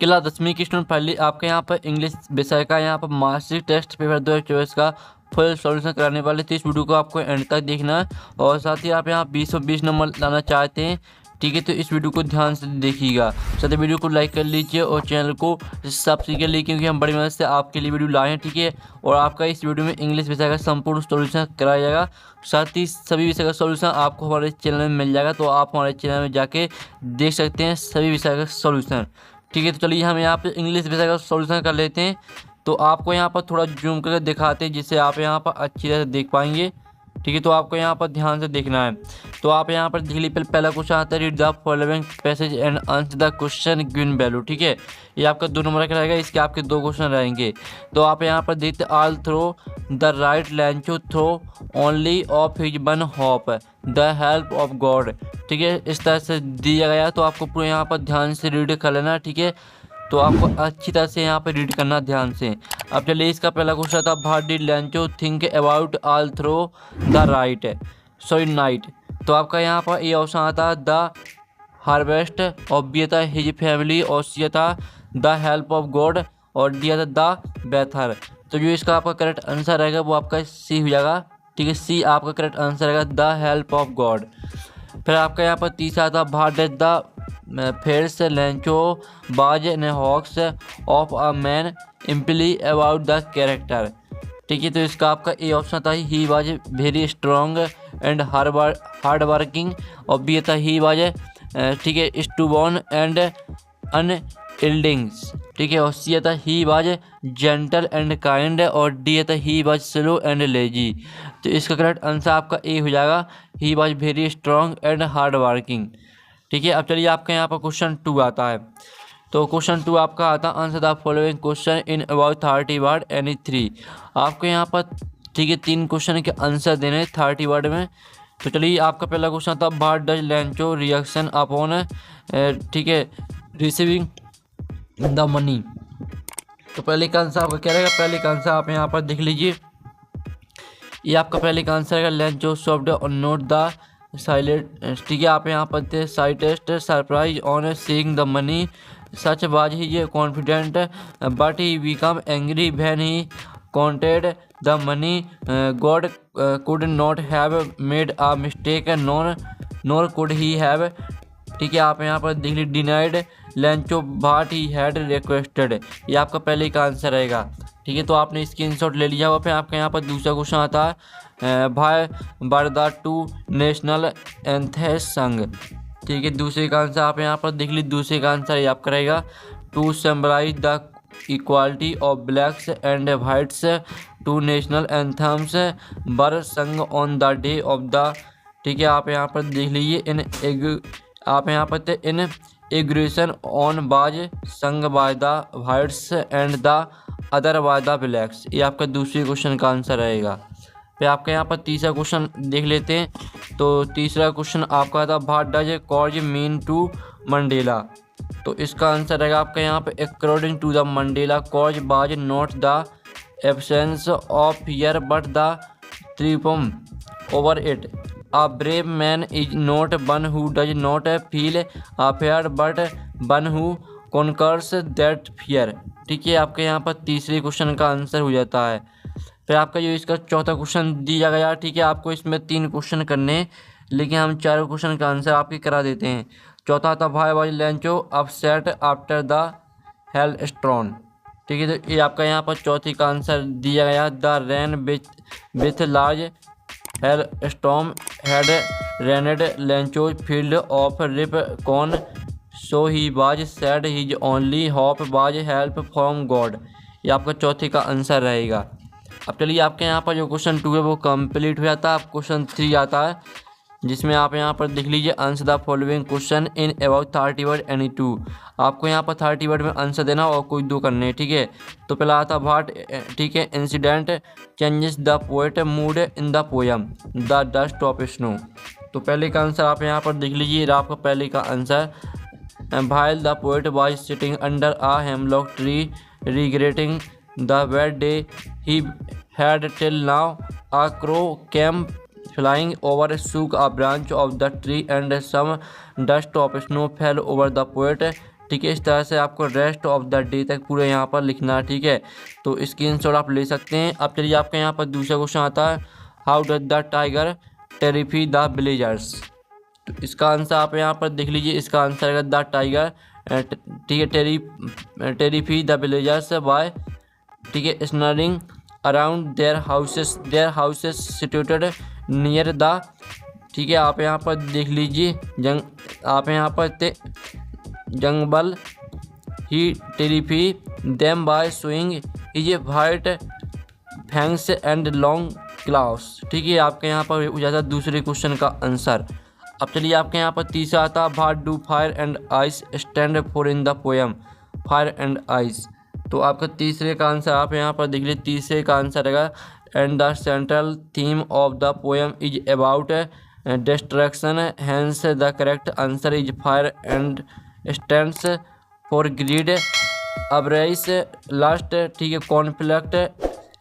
Class 10वीं की student finally आपके यहाँ पर इंग्लिश विषय का यहाँ पर मार्कशीट टेस्ट पेपर 2024 का फुल सॉल्यूशन कराने वाले थे। इस वीडियो को आपको एंड तक देखना है और साथ ही आप यहाँ 20 और 20 नंबर लाना चाहते हैं, ठीक है, तो इस वीडियो को ध्यान से देखिएगा। साथ ही वीडियो को लाइक कर लीजिए और चैनल को सब्सक्राइब कर लीजिए, क्योंकि हम बड़ी मेहनत से आपके लिए वीडियो लाए हैं, ठीक है। और आपका इस वीडियो में इंग्लिश विषय का संपूर्ण सॉल्यूशन कराया जाएगा। साथ ही सभी विषय का सॉल्यूशन आपको हमारे चैनल में मिल जाएगा, तो आप हमारे चैनल में जाके देख सकते हैं सभी विषय का सॉल्यूशन, ठीक है। तो चलिए हम यहाँ पे इंग्लिश विषय का सॉल्यूशन कर लेते हैं। तो आपको यहाँ पर थोड़ा जूम करके दिखाते हैं जिससे आप यहाँ पर अच्छी तरह से देख पाएंगे, ठीक है। तो आपको यहाँ पर ध्यान से देखना है। तो आप यहाँ पर देख लीजिए, पहला क्वेश्चन आता है, read the following passage and answer the question given value, ठीक है। ये आपका 2 नंबर का रहेगा, इसके आपके 2 क्वेश्चन रहेंगे। तो आप यहाँ पर देखते all through the right Lencho through only of his one hope the help of God, ठीक है। इस तरह से दिया गया, तो आपको पूरे यहाँ पर ध्यान से रीड कर लेना, ठीक है। तो आपको अच्छी तरह से यहाँ पे रीड करना ध्यान से। अब चलिए इसका पहला क्वेश्चन था, what did Lencho think about all through the night नाइट। तो आपका यहाँ पर ये ऑप्शन आता है द हार्वेस्ट, और बी था हिज फैमिली, और सी था द हेल्प ऑफ गॉड, और डी था द बेथर। तो जो इसका आपका करेक्ट आंसर रहेगा वो आपका सी हो जाएगा, ठीक है। सी आपका करेक्ट आंसर रहेगा, द हेल्प ऑफ गॉड। फिर आपका यहाँ पर तीसरा था, what did the fears Lencho bars and hawks of a man imply about the character, ठीक है। तो इसका आपका ए ऑप्शन था, he was very strong and hard working, और बी था ही वाज, ठीक है, स्टूबॉर्न एंड अनइल्डिंग्स, ठीक है। और सी था he was gentle and kind, और डी था he was slow and lazy. तो इसका करेक्ट आंसर आपका ए हो जाएगा, ही was very strong and hard working, ठीक है। अब चलिए आपके यहाँ पर क्वेश्चन 2 आता है। तो क्वेश्चन 2 आपका आता है, answer the following question in about 30 word any 3। आपको यहाँ पर, ठीक है, 3 क्वेश्चन के आंसर देने 30 वर्ड में। तो चलिए आपका पहला क्वेश्चन था, व्हाट डज लैंचो रिएक्शन अपॉन, ठीक है, रिसीविंग द मनी। तो पहले का आंसर आपका क्या रहेगा, पहले का आंसर आप यहाँ पर देख लीजिए, ये आपका पहले का आंसर है लैंचो सॉफ्ट और नोट द साइलेंट, ठीक है। आप यहाँ पर slightest surprise on seeing the money, such was he confident but he become angry when he counted the money, God could not have made a mistake nor could he have, ठीक है। आप यहाँ पर देख लीजिए, डिनाइड लैंचो बाट he had requested. ये आपका पहले का आंसर रहेगा, ठीक है। तो आपने स्क्रीनशॉट ले लिया होगा। फिर आपके यहाँ पर दूसरा क्वेश्चन आता है, भाई बर द 2 नेशनल एंथेम संग, ठीक है। दूसरे का आंसर आप यहाँ पर देख लीजिए, दूसरे का आंसर ये आपका रहेगा, to symbolise the equality of blacks and whites 2 national anthems were sung on the day of the, ठीक है। आप यहाँ पर देख लीजिए, आप यहाँ पर इन aggression on was sung by the whites and the other by the blacks. ये आपका दूसरे क्वेश्चन का आंसर रहेगा। फिर आपका यहाँ पर तीसरा क्वेश्चन देख लेते हैं। तो तीसरा क्वेश्चन आपका था, what does cause mean to Mandela. तो इसका आंसर रहेगा आपका यहाँ पे, according to the Mandela cause was not the absence of fear but the triumph over it. A brave man is not one who does not feel fear but one who conquers that fear, ठीक है। आपके यहाँ पर तीसरे question का answer हो जाता है। फिर आपका जो इसका चौथा क्वेश्चन दिया गया, ठीक है। आपको इसमें 3 क्वेश्चन करने, लेकिन हम 4 क्वेश्चन का आंसर आपके करा देते हैं। चौथा था, भाई was लैंचो upset after the hell stone, ठीक है। तो ये आपका यहाँ पर चौथी का आंसर दिया गया, the rain with large hailstorm had ruined Lencho's field of ripe corn so he was sad his only hope was help from God. ये आपका चौथे का आंसर रहेगा। अब चलिए आपके यहाँ पर जो क्वेश्चन 2 है वो कंप्लीट हो जाता है। अब क्वेश्चन 3 आता है, जिसमें आप यहाँ पर देख लीजिए, answer the following question in about 30 word any 2। आपको यहाँ पर 30 वर्ड में आंसर देना और कोई 2 करने, ठीक है। तो पहला आता व्हाट, ठीक है, incident changes the poet mood in the poem the dust of snow. तो पहले का आंसर आप यहाँ पर देख लीजिए, आपका पहले का answer, while the poet was sitting under a hemlock tree regretting the bad day he had till now, a crow came flying over, shook a branch of the tree and some dust of snow fell over the poet, ठीक है। इस तरह से आपको rest of the day तक पूरे यहाँ पर लिखना है, ठीक है। तो स्क्रीनशॉट आप ले सकते हैं। अब चलिए आपके यहाँ पर दूसरा क्वेश्चन आता है, how does the tiger terrify the villagers. तो इसका आंसर आप यहाँ पर देख लीजिए। इसका आंसर है द टाइगर, ठीक है, टेरिफी द विलेजर्स बाय, ठीक है, snarling around their houses situated near the, ठीक है। आप यहाँ पर देख लीजिए आप यहाँ पर जंगबल he terrify them by showing his a white fangs and long claws, ठीक है। आपके यहाँ पर हो जाता है दूसरे क्वेश्चन का आंसर। अब चलिए आपके यहाँ पर तीसरा आता, what do fire and ice stand for in the poem fire and ice. तो आपका तीसरे का आंसर आप यहाँ पर देख लीजिए। तीसरे का आंसर रहेगा, and the central theme of the poem is about destruction, hence the correct answer is fire and stands for greed avarice lust, ठीक है, conflict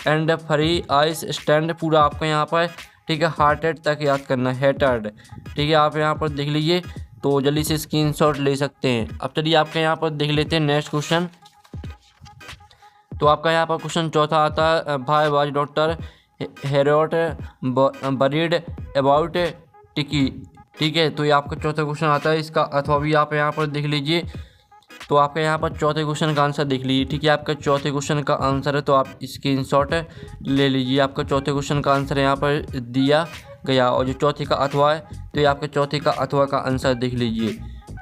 and free ice stand. पूरा आपको यहाँ पर, ठीक है, हार्टेड तक याद करना है, हेटर्ड, ठीक है। आप यहाँ पर देख लीजिए, तो जल्दी से स्क्रीनशॉट ले सकते हैं। अब चलिए आपके यहाँ पर देख लेते हैं नेक्स्ट क्वेश्चन। तो आपका यहाँ पर क्वेश्चन चौथा आता है, भाई वाज डॉक्टर हेरोट बरीड अबाउट टिकी, ठीक है। तो ये आपका चौथा क्वेश्चन आता है। इसका अथवा भी आप यहाँ पर देख लीजिए। तो आपके यहाँ पर चौथे क्वेश्चन का आंसर देख लीजिए, ठीक है। आपका चौथे क्वेश्चन का आंसर है, तो आप स्क्रीनशॉट ले लीजिए। आपका चौथे क्वेश्चन का आंसर यहाँ पर दिया गया, और जो चौथे का अथवा है, तो ये आपके चौथे का अथवा का आंसर देख लीजिए,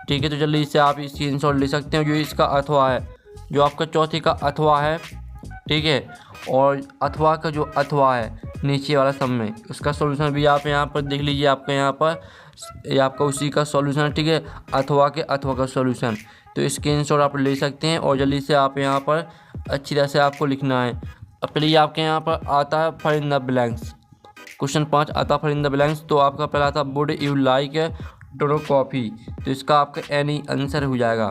ठीक है। तो जल्दी से आप स्क्रीनशॉट ले सकते हैं। जो इसका अथवा है, जो आपका चौथे का अथवा है, ठीक है, और अथवा का जो अथवा है नीचे वाला सब में, उसका सॉल्यूशन भी आप यहाँ पर देख लीजिए। आपका यहाँ पर ये आपका उसी का सॉल्यूशन, ठीक है, अथवा के अथवा का सॉल्यूशन। तो स्क्रीनशॉट आप ले सकते हैं, और जल्दी से आप यहाँ पर अच्छी तरह से आपको लिखना है। अब चलिए आपके यहाँ पर आता है fill in the blanks. Question 5 आता है फिल इन द ब्लैंक्स। तो आपका पहला आता, would you like Toro coffee. तो इसका आपका एनी आंसर हो जाएगा।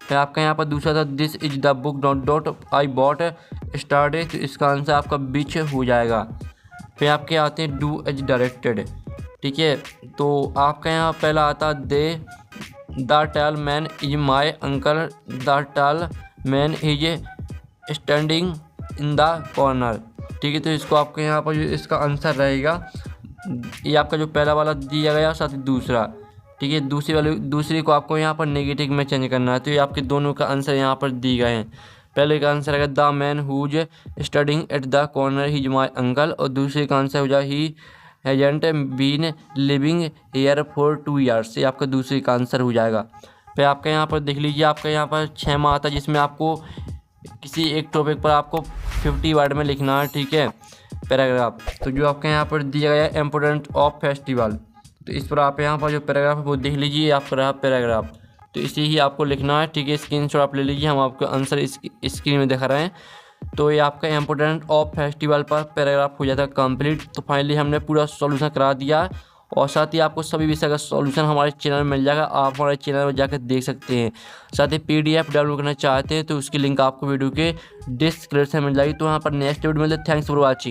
फिर आपका यहाँ पर दूसरा था, this is the book dot I bought started. तो इसका आंसर आपका बीच हो जाएगा। फिर आपके आते हैं, डू एज डायरेक्टेड, ठीक है। तो आपका यहाँ पहला आता, they the tall man is my uncle, the tall man is standing in the corner, ठीक है। तो इसको आपके यहाँ पर जो इसका आंसर रहेगा, ये आपका जो पहला वाला दिया गया, साथ ही दूसरा, ठीक है, दूसरी को आपको यहाँ पर नेगेटिव में चेंज करना है। तो ये आपके दोनों का आंसर यहाँ पर दिए गए हैं। पहले का आंसर है the man who's standing at the corner his my uncle, और दूसरे का आंसर हो जाए, he hasn't been living here for 2 years। ये आपका दूसरे का आंसर हो जाएगा। फिर आपका यहाँ पर देख लीजिए, आपका यहाँ पर 6 माह आता है, जिसमें आपको किसी एक टॉपिक पर आपको 50 वर्ड में लिखना है, ठीक है, पैराग्राफ। तो जो आपके यहाँ पर दिया गया, इम्पोर्टेंट ऑफ फेस्टिवल, तो इस पर आप यहाँ पर जो पैराग्राफ है वो देख लीजिए, आपका रहा पैराग्राफ। तो इसी ही आपको लिखना है, ठीक है। स्क्रीनशॉट आप ले लीजिए, हम आपको आंसर स्क्रीन में दिखा रहे हैं। तो ये आपका इम्पोर्टेंट ऑफ फेस्टिवल पर पैराग्राफ हो जाता है कंप्लीट। तो फाइनली हमने पूरा सॉल्यूशन करा दिया, और साथ ही आपको सभी विषय का सॉल्यूशन हमारे चैनल में मिल जाएगा। आप हमारे चैनल में जाकर देख सकते हैं। साथ ही PDF डाउनलोड करना चाहते हैं तो उसकी लिंक आपको वीडियो के डिस्क्रिप्शन में मिल जाएगी। तो यहाँ पर नेक्स्ट वीडियो मिलते हैं। Thanks for watching.